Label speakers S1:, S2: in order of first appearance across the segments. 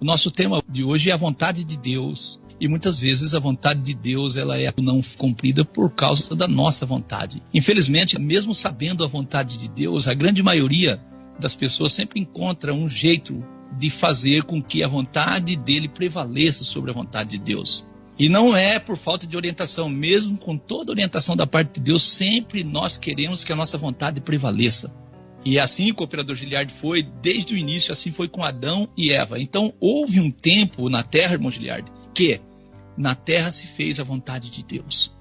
S1: O nosso tema de hoje é a vontade de Deus. E muitas vezes a vontade de Deus ela é não cumprida por causa da nossa vontade. Infelizmente, mesmo sabendo a vontade de Deus, a grande maioria das pessoas sempre encontra um jeito de fazer com que a vontade dele prevaleça sobre a vontade de Deus. E não é por falta de orientação, mesmo com toda a orientação da parte de Deus, sempre nós queremos que a nossa vontade prevaleça. E assim o cooperador Giliardi foi, desde o início, assim foi com Adão e Eva. Então houve um tempo na terra, irmão Giliardi, que na terra se fez a vontade de Deus.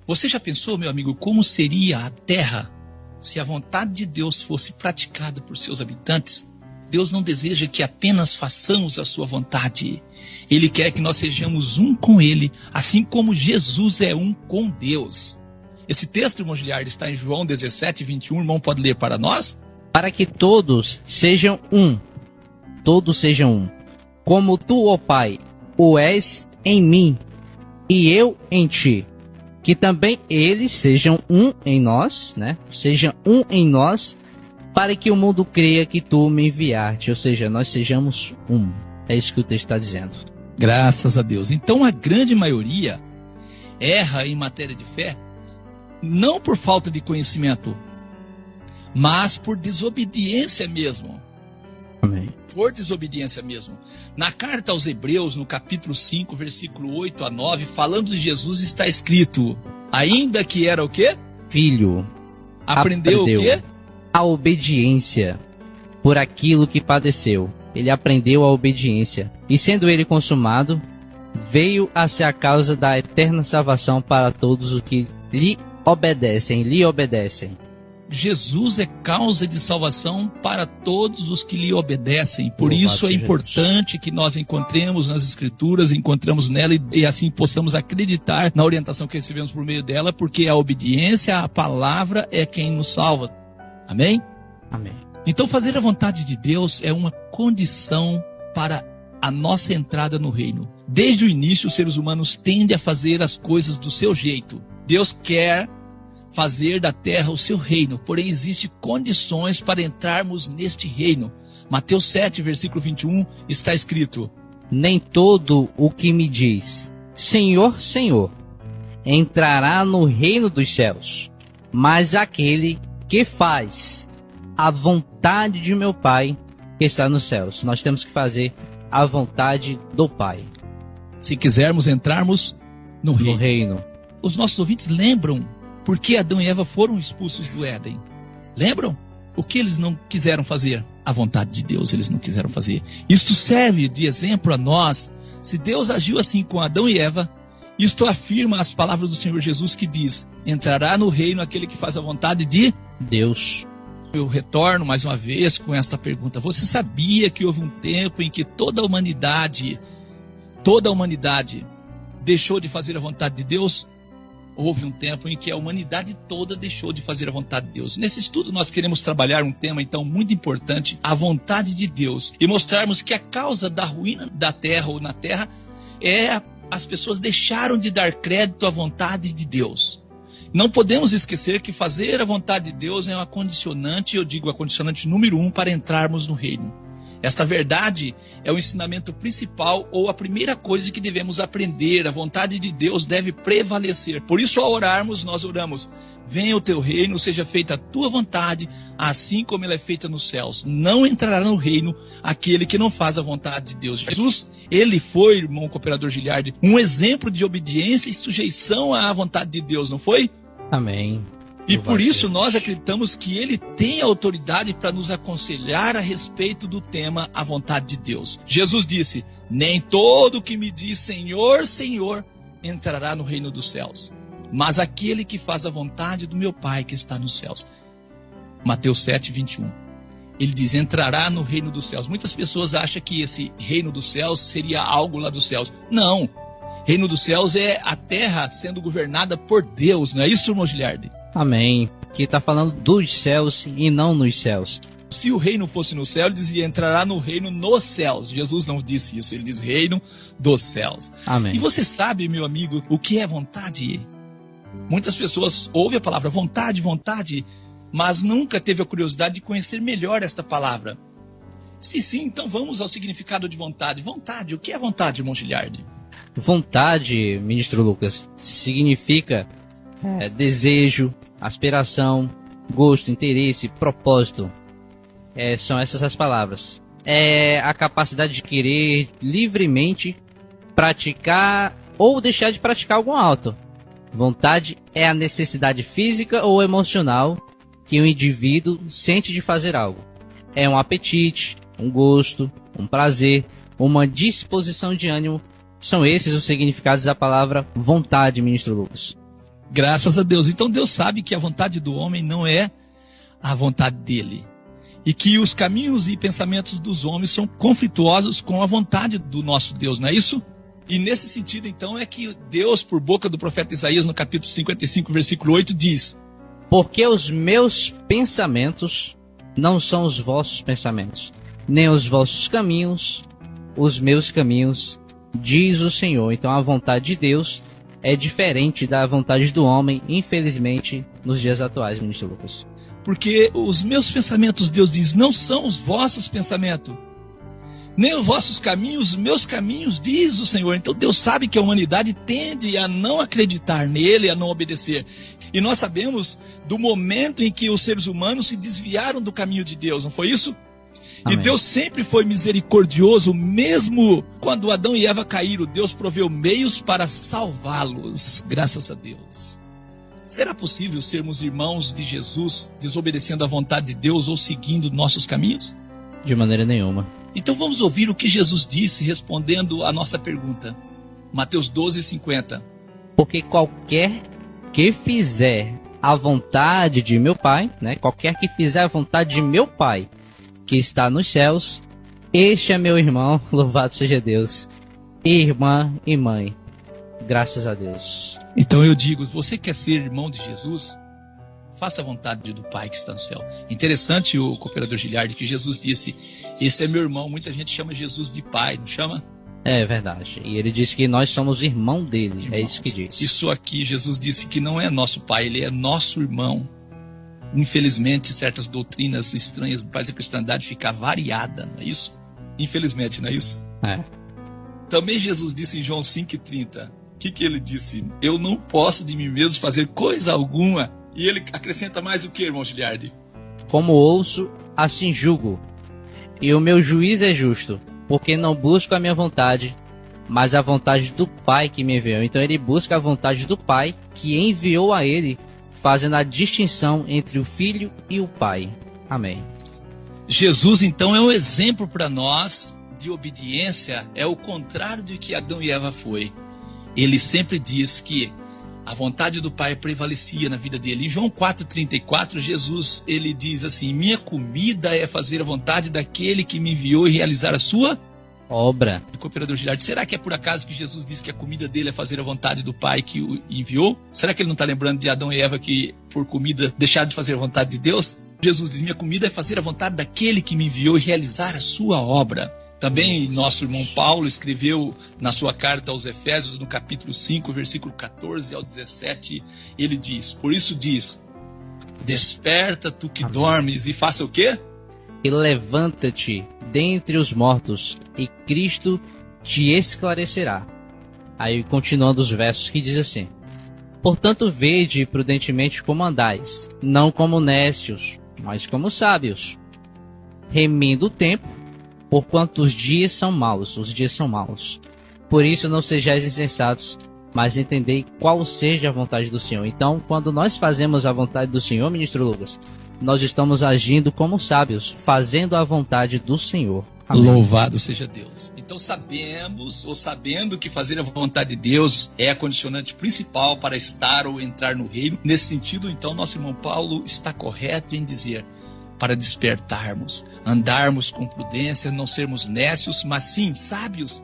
S1: Você já pensou, meu amigo, como seria a terra se a vontade de Deus fosse praticada por seus habitantes? Deus não deseja que apenas façamos a sua vontade. Ele quer que nós sejamos um com Ele, assim como Jesus é um com Deus. Esse texto, irmão Giliardi, está em João 17, 21. O irmão pode ler para nós?
S2: Para que todos sejam um, como tu, ó Pai, o és em mim, e eu em ti, que também eles sejam um em nós, né? Sejam um em nós, para que o mundo creia que tu me enviaste, ou seja, nós sejamos um. É isso que o texto está dizendo.
S1: Graças a Deus. Então a grande maioria erra em matéria de fé, não por falta de conhecimento, mas por desobediência mesmo.
S2: Amém.
S1: Por desobediência mesmo. Na carta aos Hebreus, no capítulo 5, versículo 8 a 9, falando de Jesus, está escrito: ainda que era o quê?
S2: Filho.
S1: Aprendeu o quê?
S2: A obediência por aquilo que padeceu. Ele aprendeu a obediência. E sendo ele consumado, veio a ser a causa da eterna salvação para todos os que lhe obedecem.
S1: Jesus é causa de salvação para todos os que lhe obedecem. Por isso é importante que nós encontremos nas Escrituras, encontramos nela e assim possamos acreditar na orientação que recebemos por meio dela, porque a obediência à palavra é quem nos salva. Amém?
S2: Amém.
S1: Então fazer a vontade de Deus é uma condição para a nossa entrada no reino. Desde o início, os seres humanos tendem a fazer as coisas do seu jeito. Deus quer fazer da terra o seu reino, porém existem condições para entrarmos neste reino. Mateus 7, versículo 21, está escrito:
S2: nem todo o que me diz, Senhor, Senhor, entrará no reino dos céus, mas aquele que faz a vontade de meu Pai que está nos céus. Nós temos que fazer a vontade do Pai.
S1: Se quisermos entrarmos no
S2: reino.
S1: Os nossos ouvintes lembram por que Adão e Eva foram expulsos do Éden? Lembram? O que eles não quiseram fazer? A vontade de Deus eles não quiseram fazer. Isto serve de exemplo a nós. Se Deus agiu assim com Adão e Eva, isto afirma as palavras do Senhor Jesus que diz: entrará no reino aquele que faz a vontade de
S2: Deus.
S1: Eu retorno mais uma vez com esta pergunta. Você sabia que houve um tempo em que toda a humanidade deixou de fazer a vontade de Deus? Houve um tempo em que a humanidade toda deixou de fazer a vontade de Deus. Nesse estudo nós queremos trabalhar um tema então muito importante, a vontade de Deus, e mostrarmos que a causa da ruína da terra ou na terra é as pessoas deixaram de dar crédito à vontade de Deus. Não podemos esquecer que fazer a vontade de Deus é uma condicionante, eu digo a condicionante número 1 para entrarmos no reino. Esta verdade é o ensinamento principal ou a primeira coisa que devemos aprender. A vontade de Deus deve prevalecer. Por isso, ao orarmos, nós oramos: venha o teu reino, seja feita a tua vontade, assim como ela é feita nos céus. Não entrará no reino aquele que não faz a vontade de Deus. Jesus, ele foi, irmão cooperador Giliardi, um exemplo de obediência e sujeição à vontade de Deus, não foi?
S2: Amém.
S1: E por isso nós acreditamos que ele tem autoridade para nos aconselhar a respeito do tema a vontade de Deus. Jesus disse: nem todo que me diz Senhor, Senhor entrará no reino dos céus, mas aquele que faz a vontade do meu Pai que está nos céus. Mateus 7, 21. Ele diz: entrará no reino dos céus. Muitas pessoas acham que esse reino dos céus seria algo lá dos céus. Não. Reino dos céus é a terra sendo governada por Deus. Não é isso, irmão Giliardi?
S2: Amém. Que está falando dos céus e não nos céus.
S1: Se o reino fosse no céu, ele dizia: entrará no reino nos céus. Jesus não disse isso, ele diz reino dos céus.
S2: Amém.
S1: E você sabe, meu amigo, o que é vontade? Muitas pessoas ouvem a palavra vontade, vontade, mas nunca teve a curiosidade de conhecer melhor esta palavra. Se sim, então vamos ao significado de vontade. Vontade, o que é vontade, irmão Giliardi?
S2: Vontade, ministro Lucas, significa desejo, aspiração, gosto, interesse, propósito. São essas as palavras. É a capacidade de querer livremente praticar ou deixar de praticar algum ato. Vontade é a necessidade física ou emocional que o indivíduo sente de fazer algo. É um apetite, um gosto, um prazer, uma disposição de ânimo. São esses os significados da palavra vontade, ministro Lucas.
S1: Graças a Deus. Então Deus sabe que a vontade do homem não é a vontade dele. E que os caminhos e pensamentos dos homens são conflituosos com a vontade do nosso Deus, não é isso? E nesse sentido, então, é que Deus, por boca do profeta Isaías, no capítulo 55, versículo 8, diz:
S2: porque os meus pensamentos não são os vossos pensamentos, nem os vossos caminhos, os meus caminhos, diz o Senhor. Então a vontade de Deus é diferente da vontade do homem, infelizmente, nos dias atuais, ministro Lucas.
S1: Porque os meus pensamentos, Deus diz, não são os vossos pensamentos, nem os vossos caminhos, os meus caminhos, diz o Senhor. Então Deus sabe que a humanidade tende a não acreditar nele, a não obedecer. E nós sabemos do momento em que os seres humanos se desviaram do caminho de Deus, não foi isso? Amém. E Deus sempre foi misericordioso, mesmo quando Adão e Eva caíram, Deus proveu meios para salvá-los, graças a Deus. Será possível sermos irmãos de Jesus, desobedecendo à vontade de Deus ou seguindo nossos caminhos?
S2: De maneira nenhuma.
S1: Então vamos ouvir o que Jesus disse respondendo à nossa pergunta. Mateus 12:50.
S2: Porque qualquer que fizer a vontade de meu Pai, qualquer que fizer a vontade de meu Pai, que está nos céus, este é meu irmão, louvado seja Deus, irmã e mãe. Graças a Deus.
S1: Então eu digo, você quer ser irmão de Jesus? Faça a vontade do Pai que está no céu. Interessante o cooperador Giliardi, que Jesus disse, esse é meu irmão. Muita gente chama Jesus de Pai, não chama?
S2: É verdade. E ele disse que nós somos irmão dele.
S1: Irmãos,
S2: é isso que diz.
S1: Isso aqui, Jesus disse que não é nosso Pai, ele é nosso irmão. Infelizmente, certas doutrinas estranhas da cristandade ficam variadas, não é isso? Infelizmente, não é isso?
S2: É.
S1: Também Jesus disse em João 5,30, o que ele disse? Eu não posso de mim mesmo fazer coisa alguma. E ele acrescenta mais o que, irmão Giliardi?
S2: Como ouço, assim julgo. E o meu juiz é justo, porque não busco a minha vontade, mas a vontade do Pai que me enviou. Então ele busca a vontade do Pai que enviou a ele, fazendo a distinção entre o Filho e o Pai. Amém.
S1: Jesus, então, é um exemplo para nós de obediência, é o contrário do que Adão e Eva foi. Ele sempre diz que a vontade do Pai prevalecia na vida dele. Em João 4,34, Jesus ele diz assim, minha comida é fazer a vontade daquele que me enviou e realizar a sua
S2: obra.
S1: Cooperador Giliardi, será que é por acaso que Jesus disse que a comida dele é fazer a vontade do Pai que o enviou? Será que ele não está lembrando de Adão e Eva que por comida deixaram de fazer a vontade de Deus? Jesus diz, minha comida é fazer a vontade daquele que me enviou e realizar a sua obra. Também nosso irmão Paulo escreveu na sua carta aos Efésios, no capítulo 5, versículo 14 ao 17, ele diz, por isso diz, desperta tu que dormes e faça o quê?
S2: E levanta-te dentre os mortos, e Cristo te esclarecerá. Aí continuando os versos que diz assim, portanto vede prudentemente como andais, não como necios, mas como sábios, remindo o tempo, porquanto os dias são maus, Por isso não sejais insensatos, mas entendei qual seja a vontade do Senhor. Então, quando nós fazemos a vontade do Senhor, ministro Lucas, nós estamos agindo como sábios, fazendo a vontade do Senhor. Amém.
S1: Louvado seja Deus. Então sabendo que fazer a vontade de Deus é a condicionante principal para estar ou entrar no reino. Nesse sentido, então, nosso irmão Paulo está correto em dizer, para despertarmos, andarmos com prudência, não sermos nécios, mas sim sábios,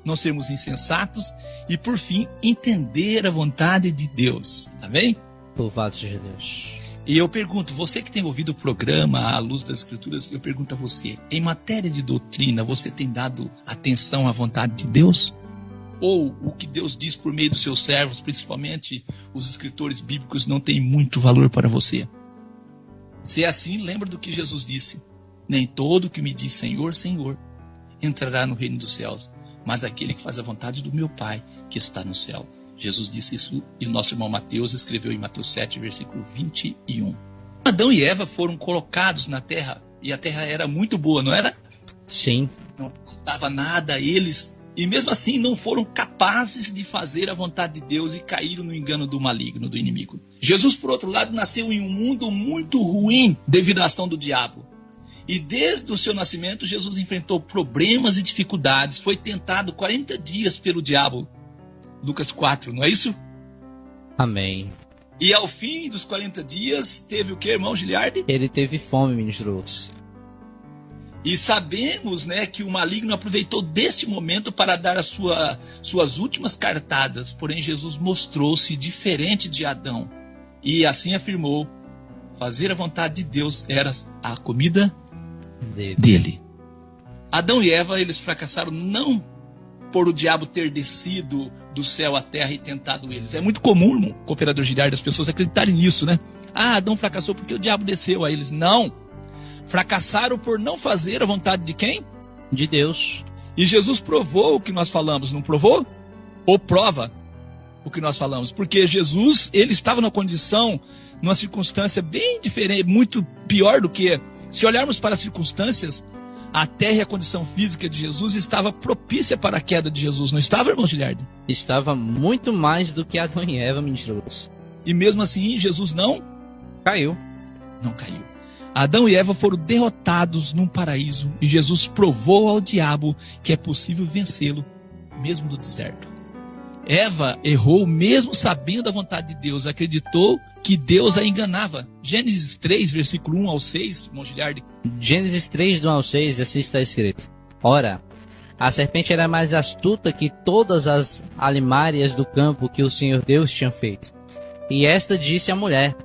S1: não sermos insensatos e, por fim, entender a vontade de Deus. Amém?
S2: Louvado seja Deus.
S1: E eu pergunto, você que tem ouvido o programa à luz das Escrituras, eu pergunto a você, em matéria de doutrina, você tem dado atenção à vontade de Deus? Ou o que Deus diz por meio dos seus servos, principalmente os escritores bíblicos, não tem muito valor para você? Se é assim, lembra do que Jesus disse. Nem todo que me diz Senhor, Senhor, entrará no reino dos céus, mas aquele que faz a vontade do meu Pai que está no céu. Jesus disse isso e o nosso irmão Mateus escreveu em Mateus 7, versículo 21. Adão e Eva foram colocados na terra e a terra era muito boa, não era?
S2: Sim.
S1: Não faltava nada a eles e mesmo assim não foram capazes de fazer a vontade de Deus e caíram no engano do maligno, do inimigo. Jesus, por outro lado, nasceu em um mundo muito ruim devido à ação do diabo. E desde o seu nascimento, Jesus enfrentou problemas e dificuldades. Foi tentado 40 dias pelo diabo. Lucas 4, não é isso?
S2: Amém.
S1: E ao fim dos 40 dias, teve o que, irmão Giliardi?
S2: Ele teve fome, ministro Lúcio.
S1: E sabemos, né, que o maligno aproveitou deste momento para dar as suas últimas cartadas. Porém, Jesus mostrou-se diferente de Adão. E assim afirmou, fazer a vontade de Deus era a comida dele. Adão e Eva, eles fracassaram não por o diabo ter descido do céu à terra e tentado eles. É muito comum, irmão, cooperador Giliardi, as pessoas acreditarem nisso, né? Ah, Adão fracassou porque o diabo desceu a eles. Não! Fracassaram por não fazer a vontade de quem?
S2: De Deus.
S1: E Jesus provou o que nós falamos, não provou? Ou prova o que nós falamos? Porque Jesus, ele estava numa condição, numa circunstância bem diferente, muito pior do que... Se olharmos para as circunstâncias, a terra e a condição física de Jesus estava propícia para a queda de Jesus, não estava, irmão Giliardi?
S2: Estava muito mais do que Adão e Eva, ministro Lúcio.
S1: E mesmo assim, Jesus não
S2: caiu.
S1: Não caiu. Adão e Eva foram derrotados num paraíso e Jesus provou ao diabo que é possível vencê-lo, mesmo no deserto. Eva errou mesmo sabendo a vontade de Deus, acreditou que Deus a enganava. Gênesis 3, versículo 1 ao 6, irmão Giliardi.
S2: Gênesis 3, do 1 ao 6, assim está escrito. Ora, a serpente era mais astuta que todas as alimárias do campo que o Senhor Deus tinha feito. E esta disse à mulher,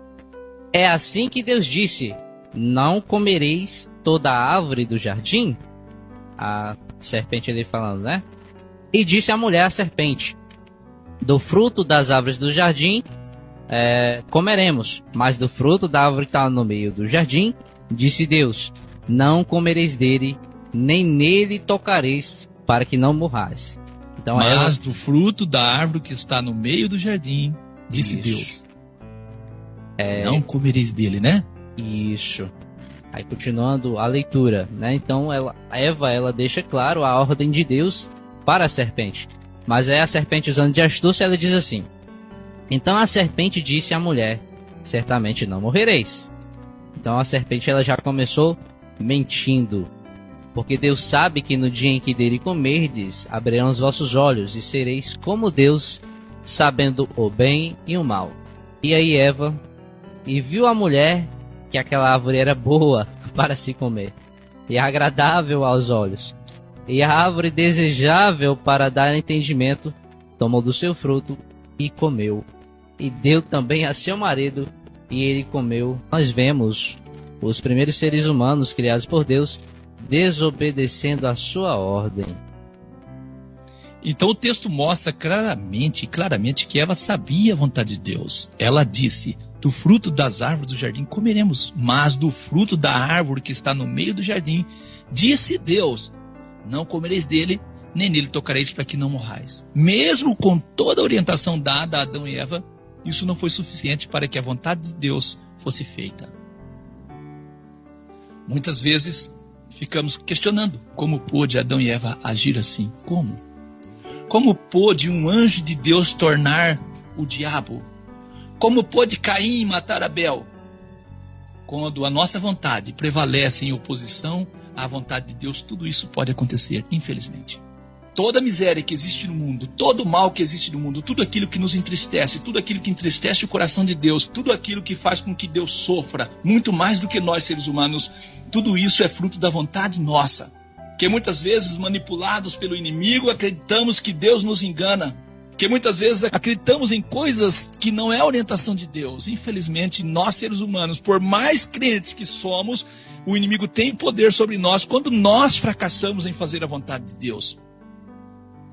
S2: é assim que Deus disse, não comereis toda a árvore do jardim? A serpente ali falando, né? E disse a mulher à serpente, do fruto das árvores do jardim comeremos, mas do fruto da árvore que está no meio do jardim, disse Deus, não comereis dele, nem nele tocareis, para que não morrais. Então,
S1: mas do fruto da árvore que está no meio do jardim, disse Deus, não comereis dele, né?
S2: Isso. Aí continuando a leitura, né? Então Eva deixa claro a ordem de Deus para a serpente. Mas aí a serpente, usando de astúcia, ela diz assim, então a serpente disse à mulher, certamente não morrereis. Então a serpente ela já começou mentindo, porque Deus sabe que no dia em que dele comerdes, abrirão os vossos olhos e sereis como Deus, sabendo o bem e o mal. E aí Eva, e viu a mulher que aquela árvore era boa para se comer, e agradável aos olhos, e a árvore desejável para dar entendimento, tomou do seu fruto e comeu, e deu também a seu marido, e ele comeu. Nós vemos os primeiros seres humanos criados por Deus desobedecendo a sua ordem.
S1: Então o texto mostra claramente que Eva sabia a vontade de Deus. Ela disse, do fruto das árvores do jardim comeremos, mas do fruto da árvore que está no meio do jardim, disse Deus, não comereis dele, nem nele tocareis para que não morrais. Mesmo com toda a orientação dada a Adão e Eva, isso não foi suficiente para que a vontade de Deus fosse feita. Muitas vezes ficamos questionando como pôde Adão e Eva agir assim. Como? Como pôde um anjo de Deus tornar o diabo? Como pôde Caim matar Abel? Quando a nossa vontade prevalece em oposição à vontade de Deus, tudo isso pode acontecer, infelizmente. Toda a miséria que existe no mundo, todo o mal que existe no mundo, tudo aquilo que nos entristece, tudo aquilo que entristece o coração de Deus, tudo aquilo que faz com que Deus sofra, muito mais do que nós seres humanos, tudo isso é fruto da vontade nossa. Que muitas vezes, manipulados pelo inimigo, acreditamos que Deus nos engana. Que muitas vezes acreditamos em coisas que não é a orientação de Deus. Infelizmente, nós seres humanos, por mais crentes que somos, o inimigo tem poder sobre nós quando nós fracassamos em fazer a vontade de Deus.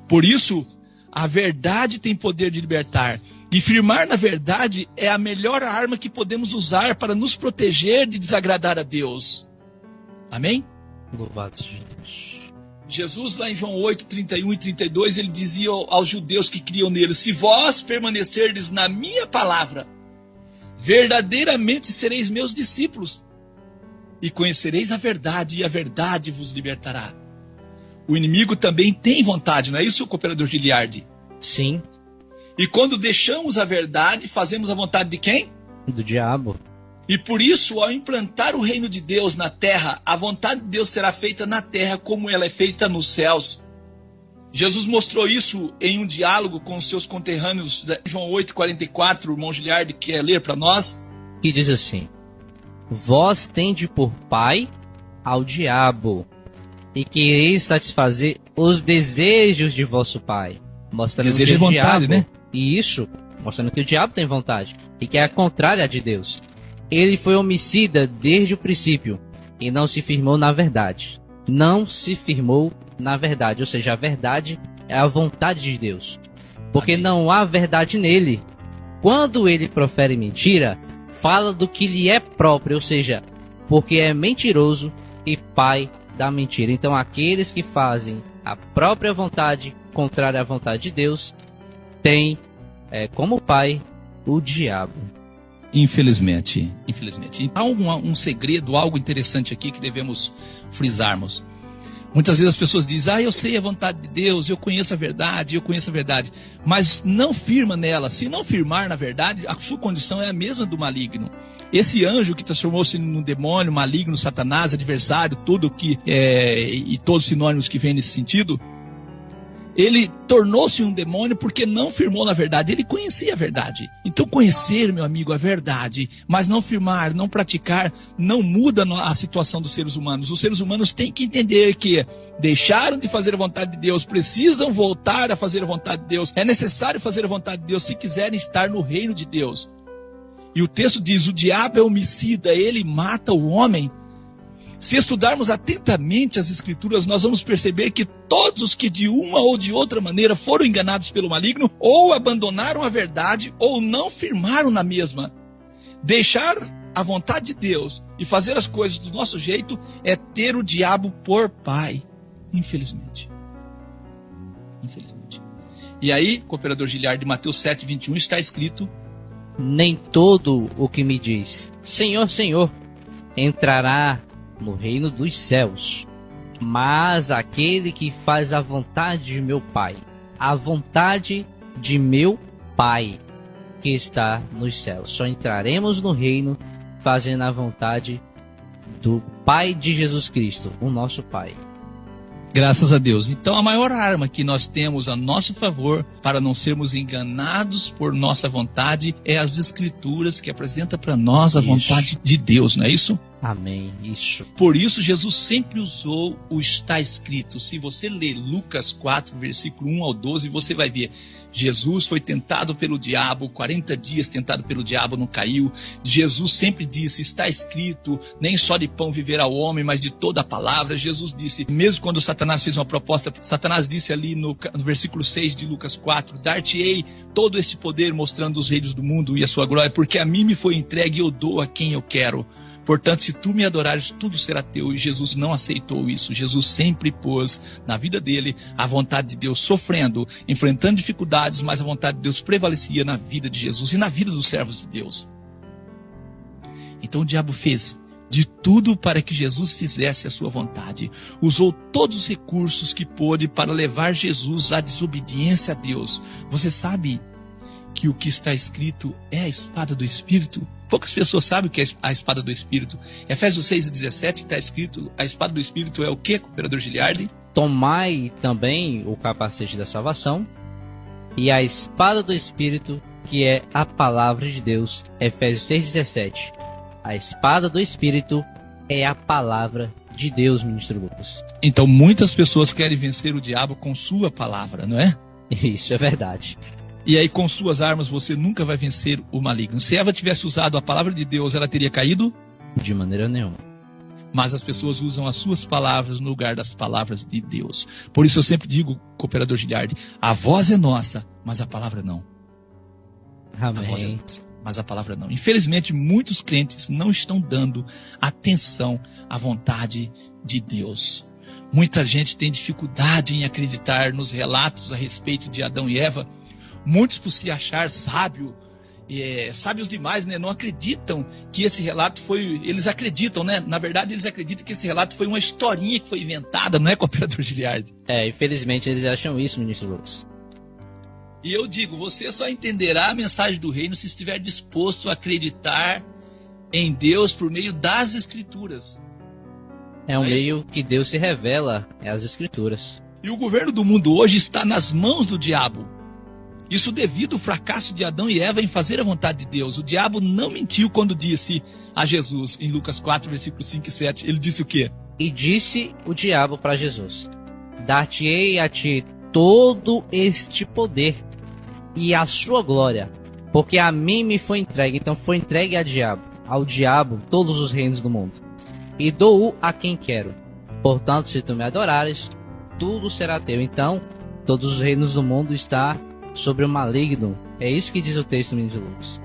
S1: Por isso, a verdade tem poder de libertar. E firmar na verdade é a melhor arma que podemos usar para nos proteger de desagradar a Deus. Amém?
S2: Louvado seja Deus.
S1: Jesus, lá em João 8, 31 e 32, ele dizia aos judeus que criam nele: se vós permanecerdes na minha palavra, verdadeiramente sereis meus discípulos, e conhecereis a verdade, e a verdade vos libertará. O inimigo também tem vontade, não é isso, cooperador Giliardi?
S2: Sim.
S1: E quando deixamos a verdade, fazemos a vontade de quem?
S2: Do diabo.
S1: E por isso, ao implantar o reino de Deus na terra, a vontade de Deus será feita na terra como ela é feita nos céus. Jesus mostrou isso em um diálogo com os seus conterrâneos, João 8,44, o irmão Giliardi quer ler para nós.
S2: Que diz assim: vós tende por pai ao diabo, e quereis satisfazer os desejos de vosso pai. Mostrando
S1: desejo
S2: que
S1: de vontade,
S2: diabo,
S1: né?
S2: E isso, mostrando que o diabo tem vontade, e que é a contrária de Deus. Ele foi homicida desde o princípio, e não se firmou na verdade. Não se firmou na verdade, ou seja, a verdade é a vontade de Deus. Porque
S1: Amém.
S2: não há verdade nele. Quando ele profere mentira, fala do que lhe é próprio, ou seja, porque é mentiroso e pai da mentira. Então aqueles que fazem a própria vontade, contrária à vontade de Deus, têm como pai o diabo.
S1: Infelizmente. Há um segredo, algo interessante aqui que devemos frisarmos. Muitas vezes as pessoas dizem: eu sei a vontade de Deus, eu conheço a verdade, mas não firma nela. Se não firmar na verdade, a sua condição é a mesma do maligno. Esse anjo que transformou-se num demônio, maligno, Satanás, adversário, e todos os sinônimos que vêm nesse sentido, ele tornou-se um demônio porque não firmou na verdade. Ele conhecia a verdade. Então conhecer, meu amigo, a verdade, mas não firmar, não praticar, não muda a situação dos seres humanos. Os seres humanos têm que entender que deixaram de fazer a vontade de Deus, precisam voltar a fazer a vontade de Deus. É necessário fazer a vontade de Deus se quiserem estar no reino de Deus. E o texto diz: o diabo é homicida, ele mata o homem. Se estudarmos atentamente as Escrituras, nós vamos perceber que todos os que de uma ou de outra maneira foram enganados pelo maligno, ou abandonaram a verdade, ou não firmaram na mesma. Deixar a vontade de Deus e fazer as coisas do nosso jeito é ter o diabo por pai, infelizmente. E aí, cooperador Giliardi, de Mateus 7, 21, está escrito:
S2: nem todo o que me diz Senhor, Senhor, entrará no reino dos céus, mas aquele que faz a vontade de meu Pai, a vontade de meu Pai que está nos céus. Só entraremos no reino fazendo a vontade do Pai de Jesus Cristo, o nosso Pai.
S1: Graças a Deus. Então a maior arma que nós temos a nosso favor para não sermos enganados por nossa vontade é as Escrituras, que apresenta para nós a vontade de Deus, não é isso?
S2: Amém, isso.
S1: Por isso Jesus sempre usou o está escrito. Se você ler Lucas 4, versículo 1 ao 12, você vai ver: Jesus foi tentado pelo diabo, 40 dias tentado pelo diabo, não caiu. Jesus sempre disse: está escrito, nem só de pão viverá o homem, mas de toda a palavra. Jesus disse, mesmo quando Satanás fez uma proposta, Satanás disse ali no versículo 6 de Lucas 4, dar-te-ei todo esse poder, mostrando os reinos do mundo e a sua glória, porque a mim me foi entregue e eu dou a quem eu quero. Portanto, se tu me adorares, tudo será teu. E Jesus não aceitou isso. Jesus sempre pôs na vida dele a vontade de Deus, sofrendo, enfrentando dificuldades, mas a vontade de Deus prevalecia na vida de Jesus e na vida dos servos de Deus. Então o diabo fez de tudo para que Jesus fizesse a sua vontade. Usou todos os recursos que pôde para levar Jesus à desobediência a Deus. Você sabe que o que está escrito é a espada do Espírito? Poucas pessoas sabem o que é a espada do Espírito. Em Efésios 6:17 está escrito: a espada do Espírito é o que, cooperador Giliardi?
S2: Tomai também o capacete da salvação e a espada do Espírito, que é a palavra de Deus. Efésios 6:17. A espada do Espírito é a palavra de Deus, ministro Lucas.
S1: Então muitas pessoas querem vencer o diabo com sua palavra, não é?
S2: Isso é verdade.
S1: E aí com suas armas você nunca vai vencer o maligno. Se Eva tivesse usado a palavra de Deus, ela teria caído?
S2: De maneira nenhuma.
S1: Mas as pessoas usam as suas palavras no lugar das palavras de Deus. Por isso eu sempre digo, cooperador Giliardi, a voz é nossa, mas a palavra não.
S2: Amém.
S1: A voz é nossa. mas a palavra não. Infelizmente, muitos crentes não estão dando atenção à vontade de Deus. Muita gente tem dificuldade em acreditar nos relatos a respeito de Adão e Eva. Muitos, por se achar sábios demais, né, não acreditam que esse relato foi... Eles acreditam, né? Na verdade, eles acreditam que esse relato foi uma historinha que foi inventada, não é, cooperador Giliardi?
S2: Infelizmente eles acham isso, ministro Lucas.
S1: E eu digo, você só entenderá a mensagem do reino se estiver disposto a acreditar em Deus por meio das Escrituras.
S2: É um meio que Deus se revela, as Escrituras.
S1: E o governo do mundo hoje está nas mãos do diabo. Isso devido ao fracasso de Adão e Eva em fazer a vontade de Deus. O diabo não mentiu quando disse a Jesus, em Lucas 4, versículos 5 e 7. Ele disse o quê?
S2: E disse o diabo para Jesus: dar-te-ei a ti todo este poder e a sua glória, porque a mim me foi entregue. Então foi entregue ao diabo todos os reinos do mundo, e dou-o a quem quero. Portanto, se tu me adorares, tudo será teu. Então todos os reinos do mundo estão sobre o maligno. É isso que diz o texto, ministro Lucas.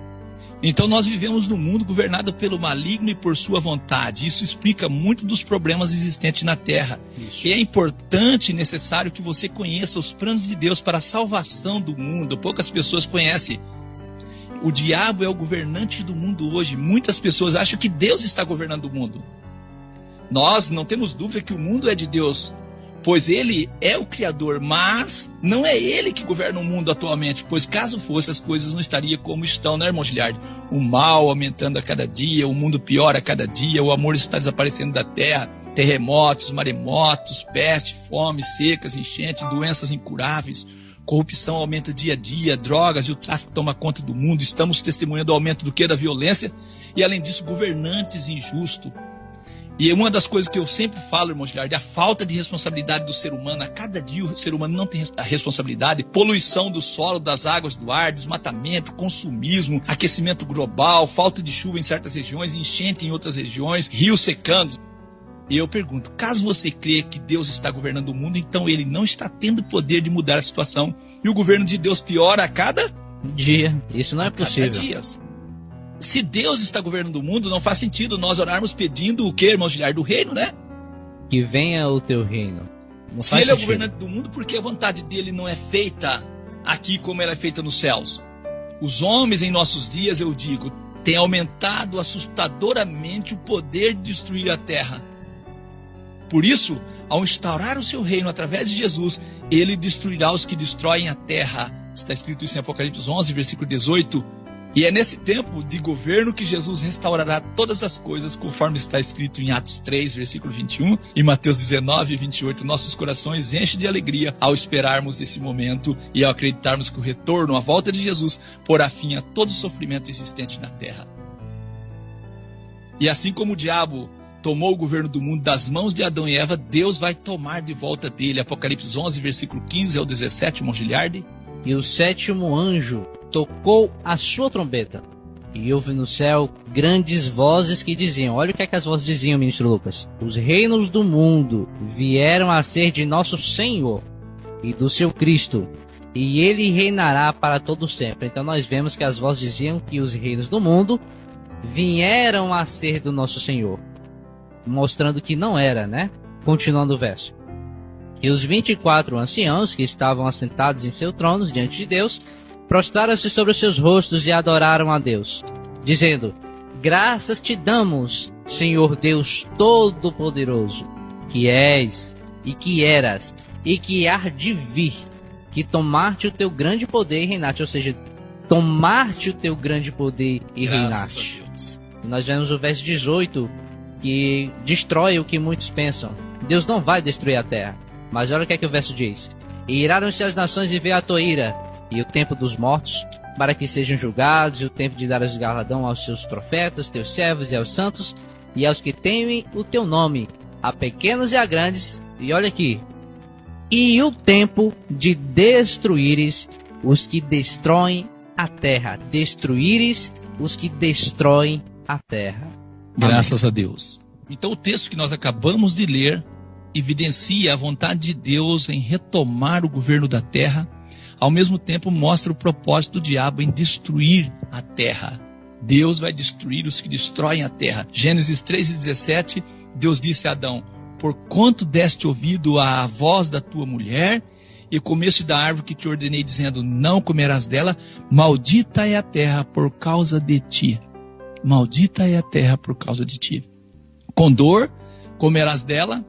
S1: Então nós vivemos num mundo governado pelo maligno e por sua vontade. Isso explica muito dos problemas existentes na Terra. Isso. E é importante e necessário que você conheça os planos de Deus para a salvação do mundo. Poucas pessoas conhecem. O diabo é o governante do mundo hoje. Muitas pessoas acham que Deus está governando o mundo. Nós não temos dúvida que o mundo é de Deus, pois ele é o Criador, mas não é ele que governa o mundo atualmente, pois caso fosse, as coisas não estariam como estão, né, irmão Giliardi? O mal aumentando a cada dia, o mundo piora a cada dia, o amor está desaparecendo da terra, terremotos, maremotos, peste, fome, secas, enchente, doenças incuráveis, corrupção aumenta dia a dia, drogas e o tráfico toma conta do mundo. Estamos testemunhando o aumento do quê? Da violência, e além disso, governantes injustos. E uma das coisas que eu sempre falo, irmão Giliardi, a falta de responsabilidade do ser humano. A cada dia o ser humano não tem a responsabilidade. Poluição do solo, das águas, do ar, desmatamento, consumismo, aquecimento global, falta de chuva em certas regiões, enchente em outras regiões, rios secando. E eu pergunto, caso você crê que Deus está governando o mundo, então ele não está tendo poder de mudar a situação. E o governo de Deus piora a cada
S2: dia. Isso não é possível.
S1: Cada dia. Se Deus está governando o mundo, não faz sentido nós orarmos pedindo o quê, irmão Giliardi? Do reino, né?
S2: Que venha o teu reino. Não
S1: Se ele é o governante do mundo, por que a vontade dele não é feita aqui como ela é feita nos céus? Os homens em nossos dias, eu digo, têm aumentado assustadoramente o poder de destruir a terra. Por isso, ao instaurar o seu reino através de Jesus, ele destruirá os que destroem a terra. Está escrito isso em Apocalipse 11, versículo 18. E é nesse tempo de governo que Jesus restaurará todas as coisas, conforme está escrito em Atos 3, versículo 21, e Mateus 19, 28. Nossos corações enchem de alegria ao esperarmos esse momento e ao acreditarmos que o retorno, a volta de Jesus, porá fim a todo sofrimento existente na terra. E assim como o diabo tomou o governo do mundo das mãos de Adão e Eva, Deus vai tomar de volta dele. Apocalipse 11, versículo 15 ao 17, irmão Giliardi.
S2: E o sétimo anjo tocou a sua trombeta, e houve no céu grandes vozes que diziam... Olha o que é que as vozes diziam, ministro Lucas. Os reinos do mundo vieram a ser de nosso Senhor e do seu Cristo, e ele reinará para todo sempre. Então nós vemos que as vozes diziam que os reinos do mundo vieram a ser do nosso Senhor, mostrando que não era, né? Continuando o verso. E os 24 anciãos que estavam assentados em seus tronos diante de Deus prostraram-se sobre os seus rostos e adoraram a Deus, dizendo: graças te damos, Senhor Deus Todo-Poderoso, que és, e que eras, e que há de vir, que tomaste o teu grande poder e reinaste. Ou seja, tomaste o teu grande poder e reinaste. E nós vemos o verso 18, que destrói o que muitos pensam. Deus não vai destruir a terra. Mas olha o que é que o verso diz: e iraram-se as nações e veio a tua ira, e o tempo dos mortos, para que sejam julgados, e o tempo de dar os galardão aos seus profetas, teus servos e aos santos, e aos que temem o teu nome, a pequenos e a grandes. E olha aqui: e o tempo de destruíres os que destroem a terra. Destruíres os que destroem a terra.
S1: Graças a Deus. Então o texto que nós acabamos de ler evidencia a vontade de Deus em retomar o governo da terra. Ao mesmo tempo mostra o propósito do diabo em destruir a terra. Deus vai destruir os que destroem a terra. Gênesis 3:17, Deus disse a Adão: porquanto deste ouvido à voz da tua mulher e comeste da árvore que te ordenei, dizendo, não comerás dela, maldita é a terra por causa de ti. Maldita é a terra por causa de ti. Com dor comerás dela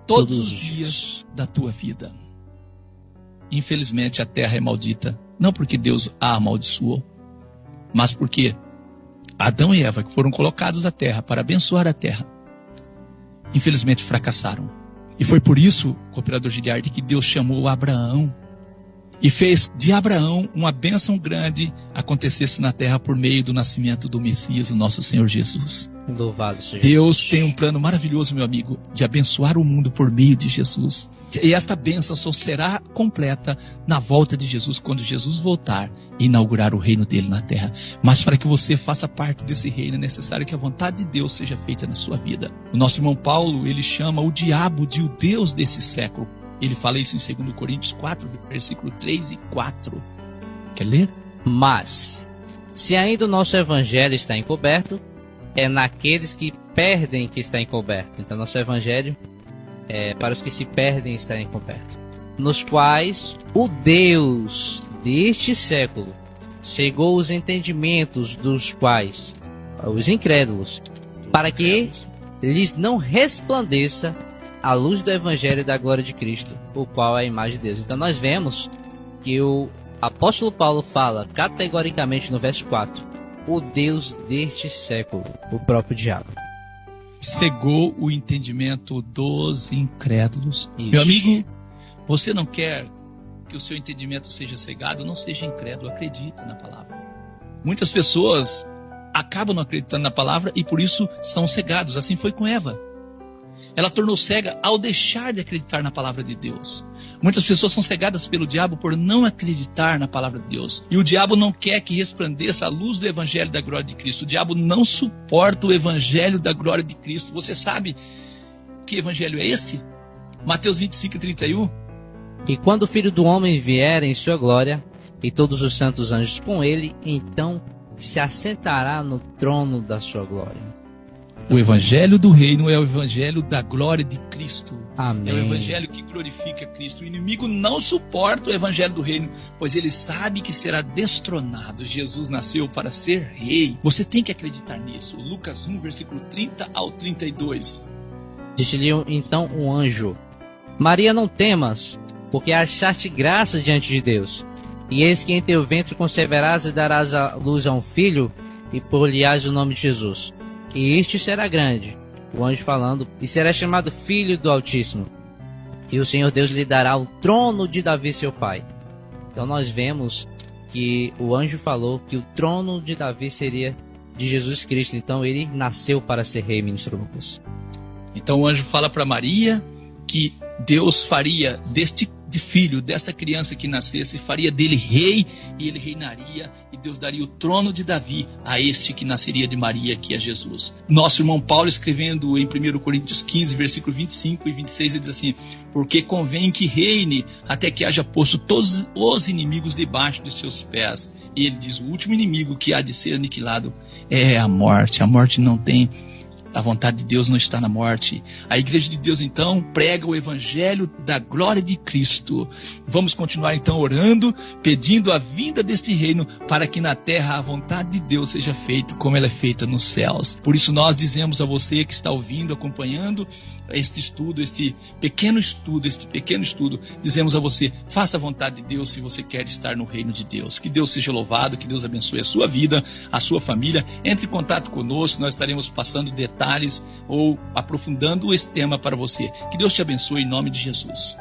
S1: todos os dias da tua vida. Infelizmente a terra é maldita, não porque Deus a amaldiçoou, mas porque Adão e Eva, que foram colocados na terra para abençoar a terra, infelizmente fracassaram. E foi por isso, cooperador Giliardi, que Deus chamou Abraão e fez de Abraão uma bênção grande acontecesse na terra por meio do nascimento do Messias, o nosso Senhor Jesus.
S2: Louvado seja
S1: Deus tem um plano maravilhoso, meu amigo, de abençoar o mundo por meio de Jesus. E esta bênção só será completa na volta de Jesus, quando Jesus voltar e inaugurar o reino dele na terra. Mas para que você faça parte desse reino, é necessário que a vontade de Deus seja feita na sua vida. O nosso irmão Paulo, ele chama o diabo de o Deus desse século. Ele fala isso em 2 Coríntios 4, versículo 3 e 4. Quer ler?
S2: Mas, se ainda o nosso evangelho está encoberto, é naqueles que perdem que está encoberto. Então, nosso evangelho é para os que se perdem está encoberto. Nos quais o Deus deste século cegou os entendimentos dos quais, os incrédulos, para que lhes não resplandeça a luz do evangelho da glória de Cristo, o qual é a imagem de Deus. Então nós vemos que o apóstolo Paulo fala categoricamente no verso 4, o Deus deste século, o próprio diabo.
S1: Cegou o entendimento dos incrédulos.
S2: Isso.
S1: Meu amigo, você não quer que o seu entendimento seja cegado? Não seja incrédulo, acredita na palavra. Muitas pessoas acabam não acreditando na palavra e por isso são cegados. Assim foi com Eva. Ela tornou cega ao deixar de acreditar na palavra de Deus. Muitas pessoas são cegadas pelo diabo por não acreditar na palavra de Deus. E o diabo não quer que resplandeça a luz do evangelho da glória de Cristo. O diabo não suporta o evangelho da glória de Cristo. Você sabe que evangelho é este? Mateus 25:31.
S2: E quando o Filho do Homem vier em sua glória, e todos os santos anjos com ele, então se assentará no trono da sua glória.
S1: O evangelho do reino é o evangelho da glória de Cristo.
S2: Amém.
S1: É o evangelho que glorifica Cristo. O inimigo não suporta o evangelho do reino, pois ele sabe que será destronado. Jesus nasceu para ser rei. Você tem que acreditar nisso. Lucas 1, versículo 30 ao 32.
S2: Disse-lhe então um anjo: Maria, não temas, porque achaste graça diante de Deus. E eis que em teu ventre conceberás e darás a luz a um filho, e por-lhe-ás o nome de Jesus. E este será grande, o anjo falando, e será chamado Filho do Altíssimo. E o Senhor Deus lhe dará o trono de Davi seu pai. Então nós vemos que o anjo falou que o trono de Davi seria de Jesus Cristo. Então ele nasceu para ser rei, ministro Lucas.
S1: Então o anjo fala para Maria que Deus faria deste filho, desta criança que nascesse, faria dele rei, e ele reinaria, e Deus daria o trono de Davi a este que nasceria de Maria, que é Jesus. Nosso irmão Paulo, escrevendo em 1 Coríntios 15, versículo 25 e 26, ele diz assim: porque convém que reine até que haja posto todos os inimigos debaixo de seus pés. E ele diz: o último inimigo que há de ser aniquilado é a morte. A morte não tem... A vontade de Deus não está na morte. A igreja de Deus, então, prega o evangelho da glória de Cristo. Vamos continuar, então, orando, pedindo a vinda deste reino, para que na terra a vontade de Deus seja feita como ela é feita nos céus. Por isso nós dizemos a você que está ouvindo, acompanhando este estudo, este pequeno estudo, dizemos a você: faça a vontade de Deus se você quer estar no reino de Deus. Que Deus seja louvado, que Deus abençoe a sua vida, a sua família. Entre em contato conosco, nós estaremos passando detalhes ou aprofundando esse tema para você. Que Deus te abençoe em nome de Jesus.